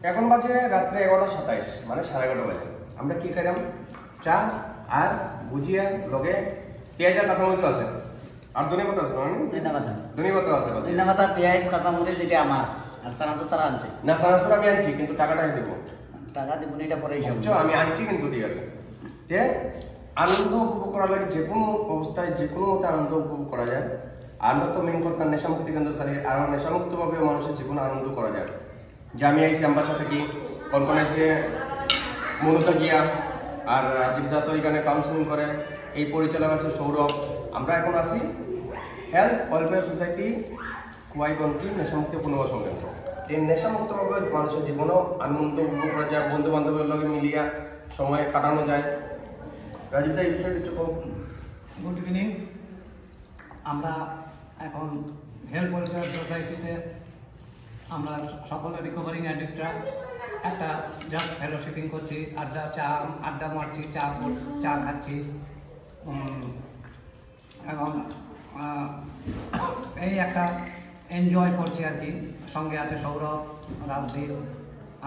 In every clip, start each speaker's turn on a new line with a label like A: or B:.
A: এখন বাজে রাত্রে 11:27, মানে 11:30 বাজে। আমরা কি খাইলাম? চা আর ভুজিয়া, লগে পেঁয়াজ আর কাঁচামরিচ আছে, আর ধনেপাতা আছে। ধনেপাতা আছে,
B: ধনেপাতা, পেঁয়াজ, কাঁচামরিচ, এটা আমার। আর চানাচুর তারা আনছে
A: না? চানাচুর আমি আনছি, কিন্তু টাকাটা দেবো।
B: টাকা দিব না, এটা পরে হিসাব।
A: আমি আনছি কিন্তু, ঠিক আছে। যে আনন্দ উপভোগ করা লাগে, যে কোনো অবস্থায় যে কোনো মতে আনন্দ উপভোগ করা যায়। আনন্দ তো মেন কথা, নেশামুক্তি কেন্দ্র চালিয়ে আর নেশামুক্তভাবে মানুষের যে কোনো আনন্দ করা যায়। যে আমি আইসি আমবাসা থাকি, কনকন আইসে মনুতা গিয়া, আর রাজীবদা তো এখানে কাউন্সিলিং করে, এই পরিচালক আছে সৌরভ। আমরা এখন আছি হেলথ ওয়েলফেয়ার সোসাইটি কুয়াইগন্টি নেশামুক্তি পুনর্বাসন কেন্দ্র। এই নেশামুক্তভাবে মানুষের জীবনও আনন্দ উপভোগ করা যায়, বন্ধু বান্ধবের লগে মিলিয়া সময় কাটানো যায়। রাজীবদা এই বিষয়ে কিছু কম।
C: Good evening. আমরা এখন হেলথ ওয়েলফেয়ার সোসাইটিতে আমরা সকলে রিকভারিং অ্যাডিক্টরা একটা জাস্ট ফেলোশিপিং করছি, আড্ডা মারছি, চা খাচ্ছি এবং এই একটা এনজয় করছি আর কি। সঙ্গে আছে সৌরভ, রাজদীপ,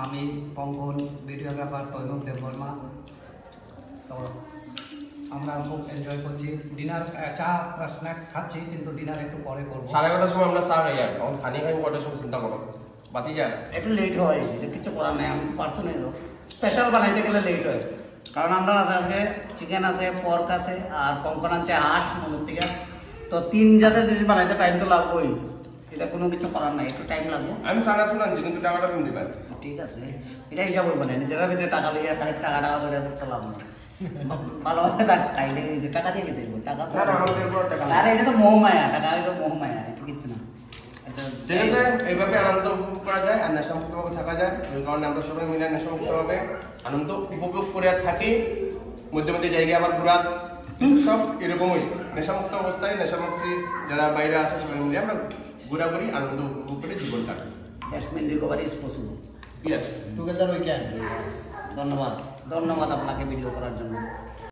C: আমি, কঙ্কন, ভিডিওগ্রাফার তৈমুখ দেববর্মা। তো আমরা খুব এনজয় করছি। ডিনার, চা স্ন্যাক্স খাচ্ছি, কিন্তু ডিনার একটু পরে করবো।
A: 11:30 সময় আমরা চা খাই, এখন খানি খাই কটার সময় চিন্তা করো, বাতি যায়
B: একটু লেট হয়, এটা কিছু করার নেই। আমি পার্সোনাল স্পেশাল বানাইতে গেলে লেট হয়, কারণ আমরা আছে আজকে চিকেন আছে, পর্ক আছে, আর কঙ্কন আছে হাঁস মনুর থেকে। তো 3 জাতের জিনিস বানাইতে টাইম তো লাগবেই, এটা কোনো কিছু করার নাই, একটু টাইম লাগবে।
A: আমি সানা শুনাচ্ছি, কিন্তু টাকাটা তুমি দিবেন।
B: ঠিক আছে, এটা হিসাব হইব না, নিজেরা ভিতরে টাকা লিয়ে খালি টাকা করে করতে লাভ নেই। ভালোভাবে খাইলে টাকা দিয়ে কি দেখবো? টাকা তো আরে এটা তো মোহমায়া, টাকা এটা মোহমায়া, এটা কিচ্ছু না।
A: ঠিক আছে, এইভাবে আনন্দ উপভোগ করা যায় আর নেশামুক্তভাবে থাকা যায়। ওই কারণে আমরা সবাই মিলে নেশামুক্তভাবে আনন্দ উপভোগ করে থাকি। মধ্যে মধ্যে জায়গায় আবার ঘোরা, কিন্তু সব এরকমই নেশামুক্ত অবস্থায়, নেশামুক্তি যারা বাইরে আছে সবাই মিলে আমরা ঘোরাঘুরি আনন্দ উপভোগ করে জীবন কাটাই।
B: That's mean recovery is possible.
A: Yes,
B: together we can. ধন্যবাদ, ধন্যবাদ আপনাকে ভিডিও করার জন্য।